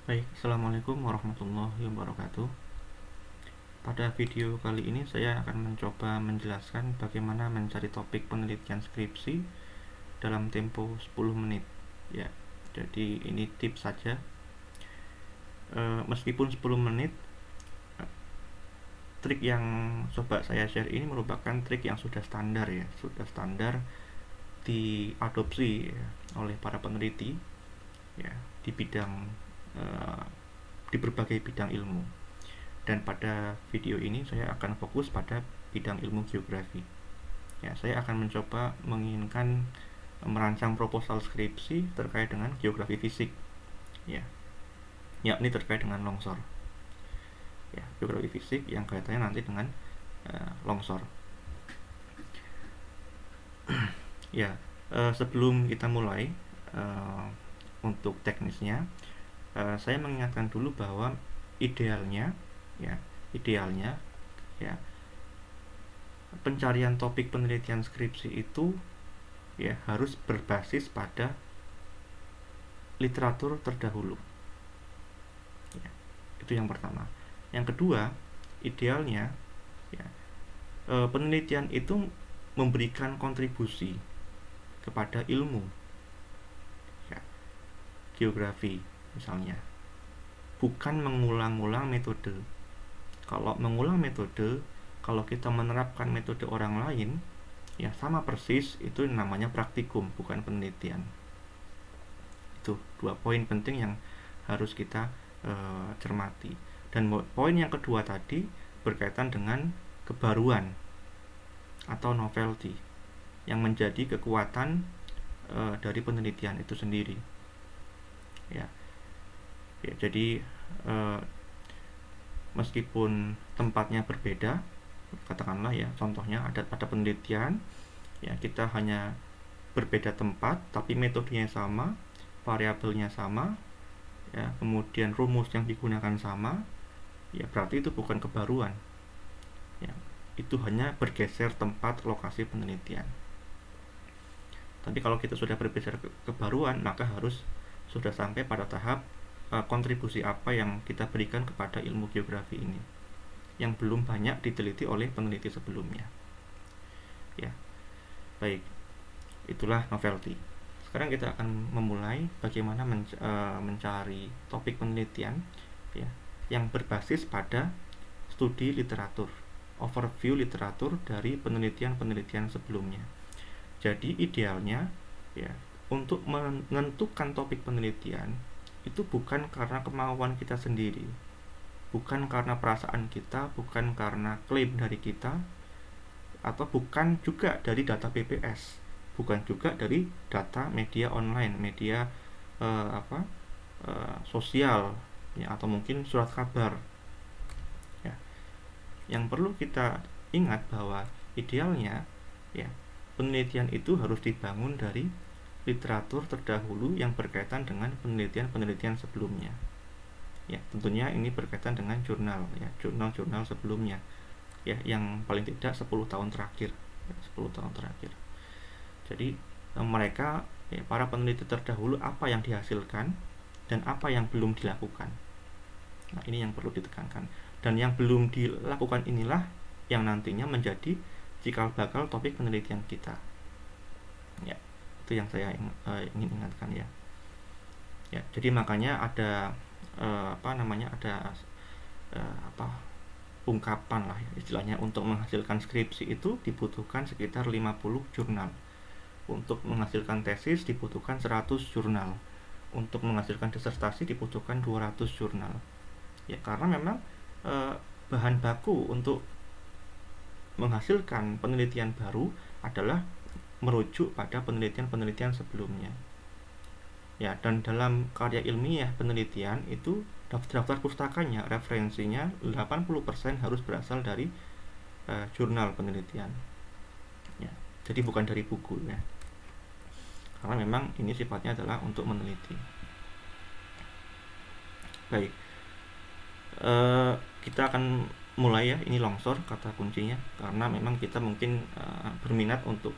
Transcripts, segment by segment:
Baik, Assalamualaikum warahmatullahi wabarakatuh. Pada video kali ini saya akan mencoba menjelaskan bagaimana mencari topik penelitian skripsi dalam tempo 10 menit. Ya, jadi ini tips saja. Meskipun 10 menit, trik yang coba saya share ini merupakan trik yang sudah standar ya, sudah standar diadopsi ya, oleh para peneliti ya di bidang eh, di berbagai bidang ilmu. Dan pada video ini saya akan fokus pada bidang ilmu geografi. Ya, saya akan mencoba menginginkan merancang proposal skripsi terkait dengan geografi fisik. Ya, yakni terkait dengan longsor. Ya, geografi fisik yang kaitannya nanti dengan longsor. Ya, sebelum kita mulai untuk teknisnya, saya mengingatkan dulu bahwa idealnya ya pencarian topik penelitian skripsi itu ya harus berbasis pada literatur terdahulu ya, itu yang pertama. Yang kedua, idealnya ya, penelitian itu memberikan kontribusi kepada ilmu ya, geografi misalnya, bukan mengulang-ulang metode. Kalau mengulang metode, kalau kita menerapkan metode orang lain, ya sama persis, itu namanya praktikum, bukan penelitian. Itu dua poin penting yang harus kita cermati. Dan poin yang kedua tadi berkaitan dengan kebaruan atau novelty yang menjadi kekuatan dari penelitian itu sendiri. Ya, jadi meskipun tempatnya berbeda, katakanlah ya, contohnya ada pada penelitian ya kita hanya berbeda tempat tapi metodenya sama, variabelnya sama ya, kemudian rumus yang digunakan sama, ya berarti itu bukan kebaruan ya, itu hanya bergeser tempat lokasi penelitian. Tapi kalau kita sudah bergeser kebaruan, maka harus sudah sampai pada tahap kontribusi apa yang kita berikan kepada ilmu geografi ini yang belum banyak diteliti oleh peneliti sebelumnya. Ya, baik, itulah novelty. Sekarang kita akan memulai bagaimana mencari topik penelitian ya, yang berbasis pada studi literatur, overview literatur dari penelitian-penelitian sebelumnya. Jadi idealnya ya, untuk menentukan topik penelitian itu bukan karena kemauan kita sendiri, bukan karena perasaan kita, bukan karena klaim dari kita, atau bukan juga dari data BPS, bukan juga dari data media online, media sosial ya, atau mungkin surat kabar ya. Yang perlu kita ingat bahwa idealnya ya, penelitian itu harus dibangun dari literatur terdahulu yang berkaitan dengan penelitian-penelitian sebelumnya. Ya, tentunya ini berkaitan dengan jurnal ya, jurnal-jurnal sebelumnya ya, yang paling tidak 10 tahun terakhir ya, 10 tahun terakhir. Jadi mereka ya, para peneliti terdahulu apa yang dihasilkan dan apa yang belum dilakukan. Nah, ini yang perlu ditekankan. Dan yang belum dilakukan inilah yang nantinya menjadi cikal bakal topik penelitian kita. Ya, itu yang saya ingin ingatkan ya. Ya, jadi makanya ada ungkapan lah ya, istilahnya, untuk menghasilkan skripsi itu dibutuhkan sekitar 50 jurnal. Untuk menghasilkan tesis dibutuhkan 100 jurnal. Untuk menghasilkan disertasi dibutuhkan 200 jurnal. Ya, karena memang bahan baku untuk menghasilkan penelitian baru adalah merujuk pada penelitian-penelitian sebelumnya. Ya, dan dalam karya ilmiah penelitian itu daftar pustakanya, referensinya 80% harus berasal dari jurnal penelitian. Ya, jadi bukan dari buku ya. Karena memang ini sifatnya adalah untuk meneliti. Baik, kita akan mulai ya. Ini longsor kata kuncinya, karena memang kita mungkin berminat untuk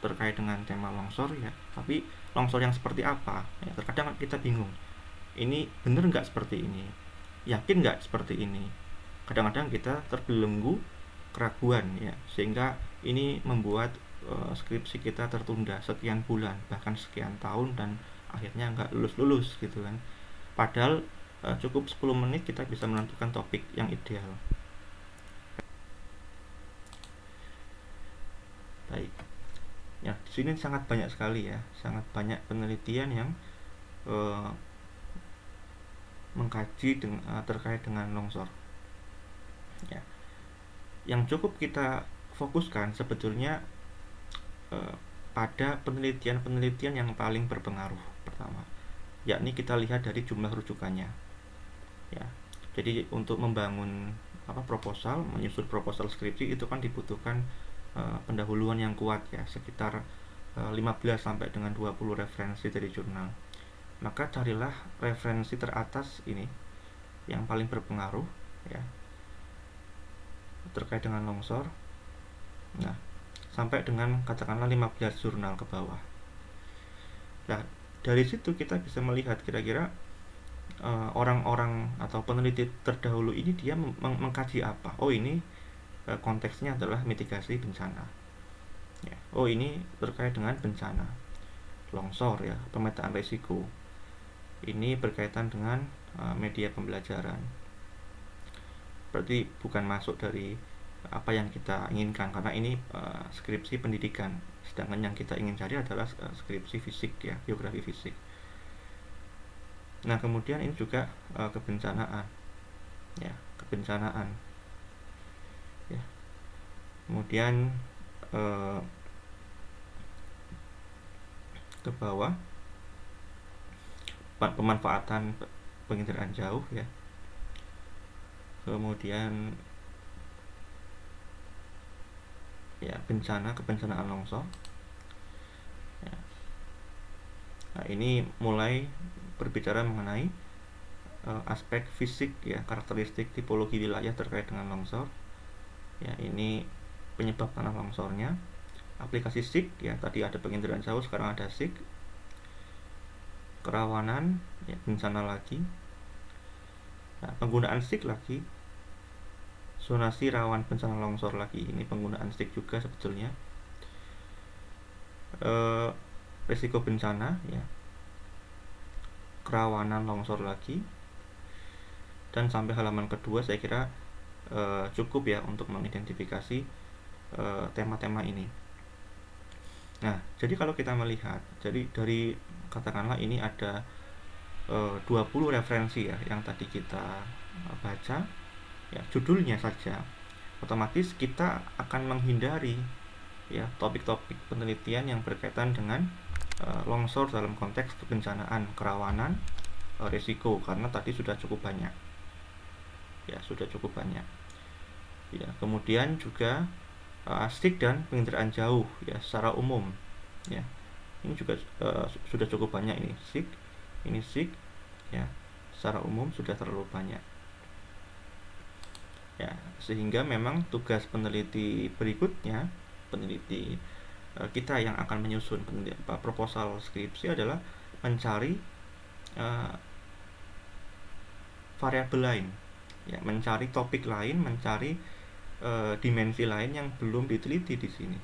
terkait dengan tema longsor ya, tapi longsor yang seperti apa ya, terkadang kita bingung ini bener nggak seperti ini, yakin nggak seperti ini. Kadang-kadang kita terbelenggu keraguan ya, sehingga ini membuat skripsi kita tertunda sekian bulan bahkan sekian tahun dan akhirnya nggak lulus gitu kan. Padahal cukup 10 menit kita bisa menentukan topik yang ideal. Baik. Ya, di sini sangat banyak sekali ya, sangat banyak penelitian yang mengkaji terkait dengan longsor. Ya. Yang cukup kita fokuskan sebetulnya pada penelitian-penelitian yang paling berpengaruh pertama, yakni kita lihat dari jumlah rujukannya. Ya, jadi untuk membangun proposal, menyusun proposal skripsi itu kan dibutuhkan pendahuluan yang kuat ya, sekitar 15 sampai dengan 20 referensi dari jurnal. Maka carilah referensi teratas ini yang paling berpengaruh ya terkait dengan longsor. Nah, sampai dengan katakanlah 15 jurnal ke bawah. Nah, dari situ kita bisa melihat kira-kira orang-orang atau peneliti terdahulu ini dia mengkaji apa. Oh, ini konteksnya adalah mitigasi bencana ya. Oh, ini terkait dengan bencana longsor ya, pemetaan risiko. Ini berkaitan dengan media pembelajaran. Berarti bukan masuk dari apa yang kita inginkan, karena ini skripsi pendidikan, sedangkan yang kita ingin cari adalah skripsi fisik ya, geografi fisik. Nah, kemudian ini juga kebencanaan ya, kebencanaan ya. Kemudian ke bawah pemanfaatan penginderaan jauh ya. Kemudian ya kebencanaan longsor ya. Nah, ini mulai berbicara mengenai aspek fisik ya, karakteristik tipologi wilayah terkait dengan longsor ya. Ini penyebab tanah longsornya, aplikasi SIG ya, tadi ada penginderaan jauh, sekarang ada SIG, kerawanan ya, bencana lagi. Nah, penggunaan SIG lagi, zonasi rawan bencana longsor lagi, ini penggunaan SIG juga sebetulnya. Risiko bencana ya, kerawanan longsor lagi. Dan sampai halaman kedua saya kira cukup ya untuk mengidentifikasi tema-tema ini. Nah, jadi kalau kita melihat, jadi dari katakanlah ini ada 20 referensi ya yang tadi kita baca ya, judulnya saja otomatis kita akan menghindari ya topik-topik penelitian yang berkaitan dengan longsor dalam konteks kebencanaan, kerawanan, risiko, karena tadi sudah cukup banyak ya, sudah cukup banyak ya. Kemudian juga SIG dan penginderaan jauh ya secara umum ya, ini juga sudah cukup banyak. Ini SIG ya, secara umum sudah terlalu banyak ya, sehingga memang tugas peneliti berikutnya, peneliti kita yang akan menyusun proposal skripsi adalah mencari variabel lain ya, mencari topik lain, mencari dimensi lain yang belum diteliti di sini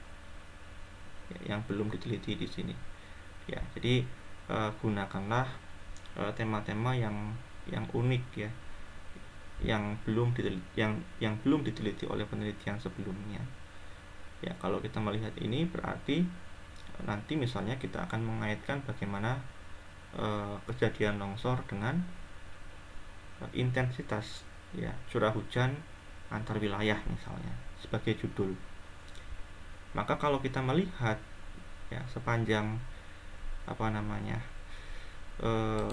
ya, yang belum diteliti di sini ya. Jadi gunakanlah tema-tema yang unik ya, yang belum diteliti oleh penelitian sebelumnya ya. Kalau kita melihat ini berarti nanti misalnya kita akan mengaitkan bagaimana kejadian longsor dengan intensitas ya, curah hujan antar wilayah misalnya sebagai judul. Maka kalau kita melihat ya sepanjang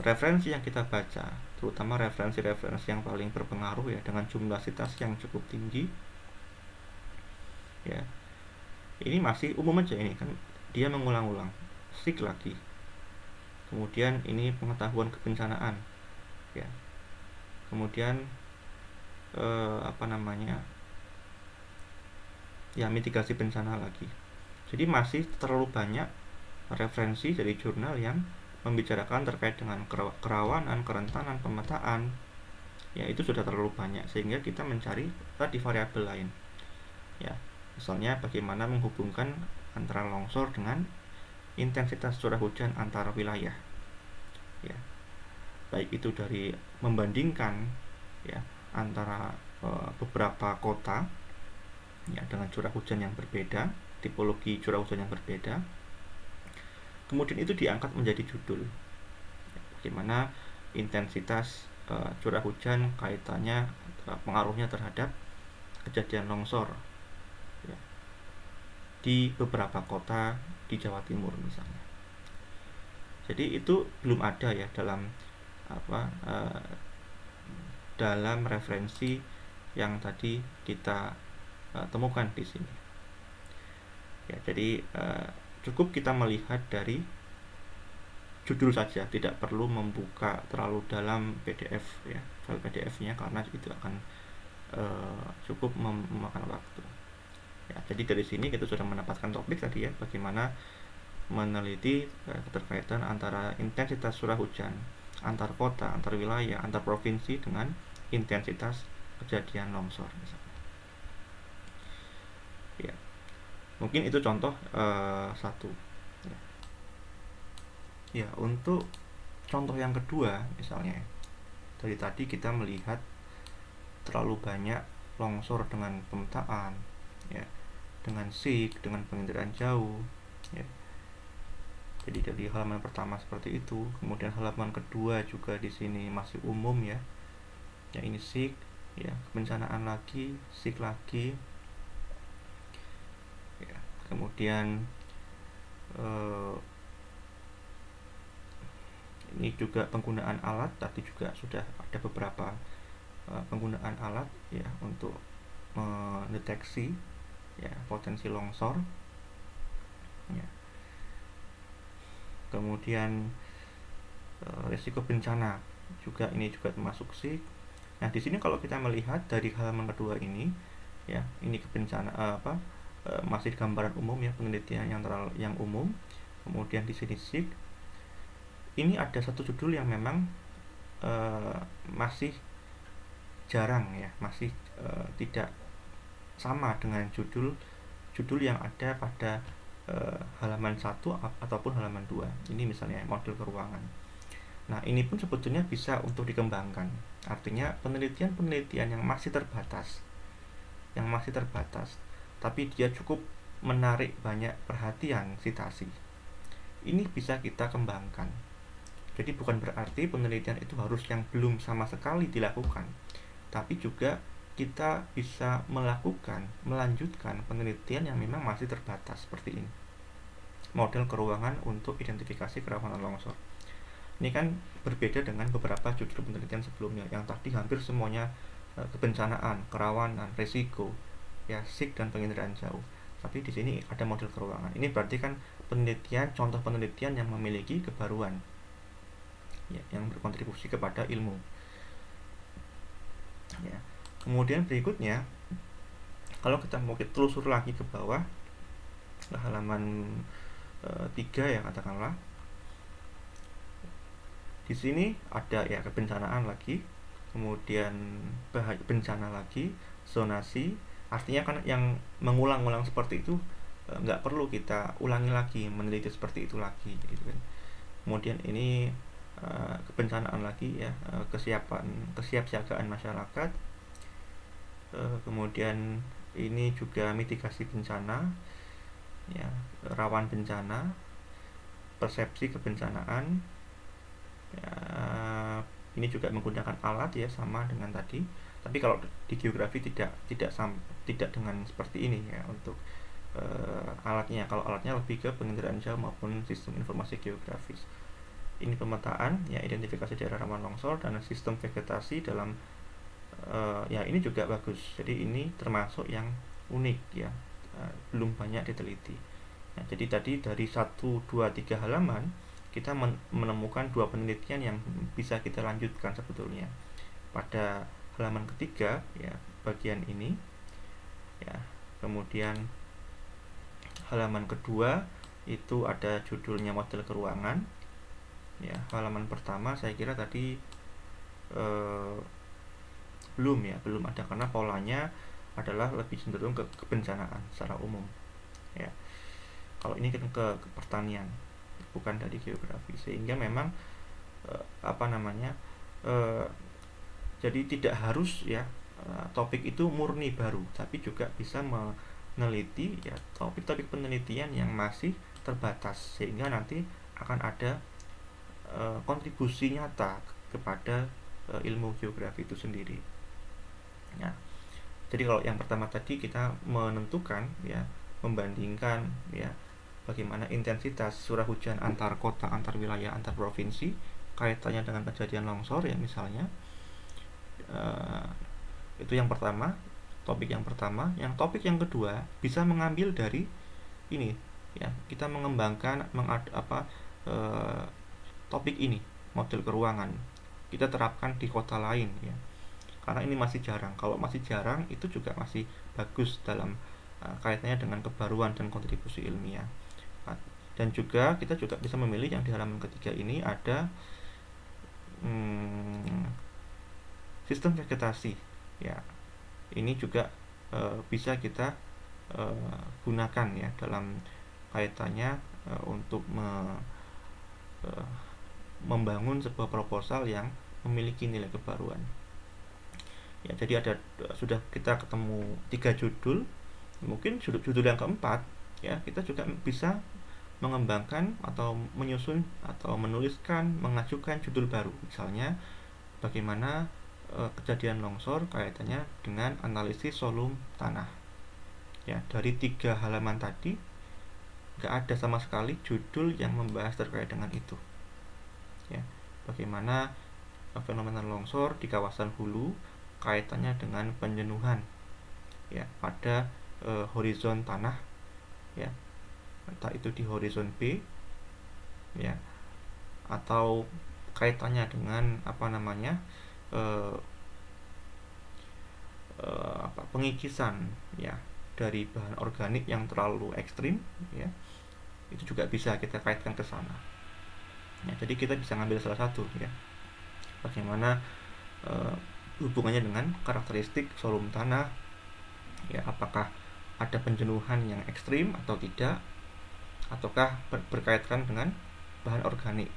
referensi yang kita baca, terutama referensi-referensi yang paling berpengaruh ya dengan jumlah sitas yang cukup tinggi ya, ini masih umum aja, ini kan dia mengulang-ulang SIG lagi. Kemudian ini pengetahuan kebencanaan ya, kemudian ya mitigasi bencana lagi. Jadi masih terlalu banyak referensi dari jurnal yang membicarakan terkait dengan kerawanan, kerentanan, pemetaan, ya itu sudah terlalu banyak sehingga kita mencari tadi variabel lain. Ya, misalnya bagaimana menghubungkan antara longsor dengan intensitas curah hujan antar wilayah. Ya, baik itu dari membandingkan ya antara beberapa kota ya dengan curah hujan yang berbeda, tipologi curah hujan yang berbeda. Kemudian itu diangkat menjadi judul. Bagaimana intensitas curah hujan kaitannya pengaruhnya terhadap kejadian longsor ya, di beberapa kota di Jawa Timur misalnya. Jadi itu belum ada ya dalam dalam referensi yang tadi kita temukan di sini. Ya, jadi cukup kita melihat dari judul saja, tidak perlu membuka terlalu dalam PDF ya, file PDF-nya karena itu akan cukup memakan waktu. Ya, jadi dari sini kita sudah mendapatkan topik tadi ya, bagaimana meneliti keterkaitan antara intensitas curah hujan antar kota, antar wilayah, antar provinsi dengan intensitas kejadian longsor misalnya. Ya, mungkin itu contoh satu. Ya, untuk contoh yang kedua misalnya, dari tadi kita melihat terlalu banyak longsor dengan pemetaan, ya, dengan SIG, dengan penginderaan jauh, ya. Jadi dari halaman pertama seperti itu, kemudian halaman kedua juga di sini masih umum ya. Ya ini SIG, ya, kebencanaan lagi, SIG lagi. Ya, kemudian ini juga penggunaan alat, tadi juga sudah ada beberapa penggunaan alat ya untuk mendeteksi ya potensi longsor. Ya. Kemudian risiko bencana juga, ini juga termasuk SIG. Nah, di sini kalau kita melihat dari halaman kedua ini ya, ini kebencana masih gambaran umum ya, penelitian yang umum. Kemudian di sini SIG. Ini ada satu judul yang memang masih jarang ya, masih tidak sama dengan judul yang ada pada halaman 1 ataupun halaman 2. Ini misalnya model keruangan. Nah, ini pun sebetulnya bisa untuk dikembangkan. Artinya penelitian yang masih terbatas. Tapi dia cukup menarik banyak perhatian citasi. Ini bisa kita kembangkan. Jadi bukan berarti penelitian itu harus yang belum sama sekali dilakukan, tapi juga kita bisa melanjutkan penelitian yang memang masih terbatas seperti ini. Model keruangan untuk identifikasi kerawanan longsor. Ini kan berbeda dengan beberapa judul penelitian sebelumnya yang tadi hampir semuanya kebencanaan, kerawanan, risiko, ya SIG dan penginderaan jauh. Tapi di sini ada model keruangan. Ini berarti kan contoh penelitian yang memiliki kebaruan, ya, yang berkontribusi kepada ilmu. Ya. Kemudian berikutnya, kalau kita mau telusur lagi ke bawah, ke halaman 3 ya katakanlah, di sini ada ya kebencanaan lagi, kemudian bahaya bencana lagi, zonasi. Artinya kan yang mengulang-ulang seperti itu nggak perlu kita ulangi lagi, meneliti seperti itu lagi, gitu kan. Kemudian ini kebencanaan lagi ya, kesiapsiagaan masyarakat. Kemudian ini juga mitigasi bencana ya, rawan bencana, persepsi kebencanaan ya, ini juga menggunakan alat ya, sama dengan tadi. Tapi kalau di geografi tidak dengan seperti ini ya untuk alatnya. Kalau alatnya lebih ke penginderaan jauh maupun sistem informasi geografis. Ini pemetaan ya, identifikasi daerah rawan longsor dan sistem vegetasi dalam ya ini juga bagus. Jadi ini termasuk yang unik ya, belum banyak diteliti. Nah, jadi tadi dari 1, 2, 3 halaman kita menemukan 2 penelitian yang bisa kita lanjutkan sebetulnya. Pada halaman ketiga ya, bagian ini ya. Kemudian halaman kedua itu ada judulnya model keruangan. Ya, halaman pertama saya kira tadi belum ada, karena polanya adalah lebih cenderung ke kebencanaan secara umum. Ya, kalau ini ke pertanian, bukan dari geografi, sehingga memang apa namanya jadi tidak harus ya topik itu murni baru, tapi juga bisa meneliti ya topik-topik penelitian yang masih terbatas, sehingga nanti akan ada kontribusi nyata kepada ilmu geografi itu sendiri. Nah, jadi kalau yang pertama tadi kita menentukan ya, membandingkan ya bagaimana intensitas curah hujan antar kota, antar wilayah, antar provinsi, kaitannya dengan kejadian longsor ya misalnya. Itu yang pertama, topik yang pertama. Yang topik yang kedua bisa mengambil dari ini ya, kita mengembangkan topik ini, model keruangan kita terapkan di kota lain ya, karena ini masih jarang. Kalau masih jarang itu juga masih bagus dalam kaitannya dengan kebaruan dan kontribusi ilmiah. Dan juga kita juga bisa memilih yang di halaman ketiga ini ada sistem vegetasi ya, ini juga bisa kita gunakan ya dalam kaitannya untuk membangun sebuah proposal yang memiliki nilai kebaruan. Ya, jadi sudah kita ketemu 3 judul. Mungkin judul yang keempat ya, kita juga bisa mengembangkan atau menyusun atau menuliskan, mengajukan judul baru. Misalnya bagaimana kejadian longsor kaitannya dengan analisis volume tanah. Ya, dari 3 halaman tadi nggak ada sama sekali judul yang membahas terkait dengan itu. Ya, bagaimana fenomena longsor di kawasan hulu kaitannya dengan penjenuhan ya pada horizon tanah ya, entah itu di horizon B ya, atau kaitannya dengan pengikisan ya dari bahan organik yang terlalu ekstrim ya, itu juga bisa kita kaitkan ke sana ya. Jadi kita bisa ngambil salah satu ya, bagaimana hubungannya dengan karakteristik volume tanah ya, apakah ada penjenuhan yang ekstrim atau tidak, ataukah berkaitan dengan bahan organik,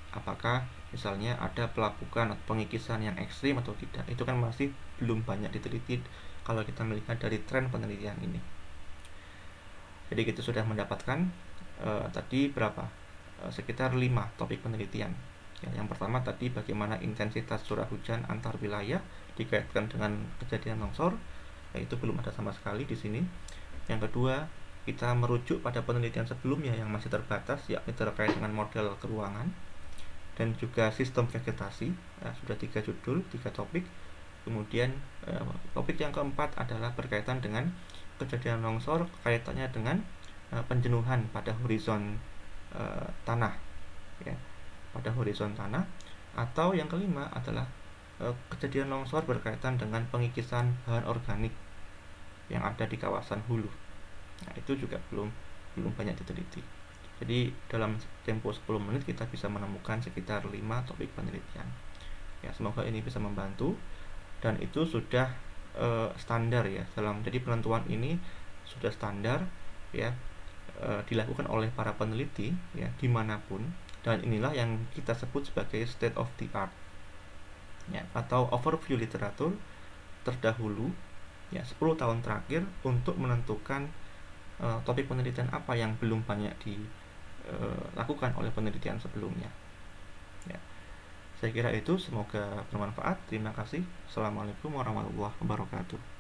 apakah misalnya ada pelapukan atau pengikisan yang ekstrim atau tidak. Itu kan masih belum banyak diteliti kalau kita melihat dari tren penelitian ini. Jadi kita sudah mendapatkan tadi berapa? Sekitar 5 topik penelitian. Ya, yang pertama tadi bagaimana intensitas curah hujan antar wilayah dikaitkan dengan kejadian longsor, yaitu belum ada sama sekali di sini. Yang kedua, kita merujuk pada penelitian sebelumnya yang masih terbatas, yakni terkait dengan model keruangan dan juga sistem vegetasi. Ya, sudah 3 judul, 3 topik. Kemudian topik yang keempat adalah berkaitan dengan kejadian longsor kaitannya dengan penjenuhan pada horizon tanah ya, pada horizon tanah. Atau yang kelima adalah kejadian longsor berkaitan dengan pengikisan bahan organik yang ada di kawasan hulu. Nah, itu juga belum banyak diteliti. Jadi dalam tempo 10 menit kita bisa menemukan sekitar 5 topik penelitian. Ya, semoga ini bisa membantu, dan itu sudah standar ya dalam, jadi penentuan ini sudah standar ya, dilakukan oleh para peneliti ya dimanapun, dan inilah yang kita sebut sebagai state of the art ya, atau overview literatur terdahulu ya 10 tahun terakhir untuk menentukan topik penelitian apa yang belum banyak dilakukan oleh penelitian sebelumnya ya. Saya kira itu, semoga bermanfaat. Terima kasih. Assalamualaikum warahmatullahi wabarakatuh.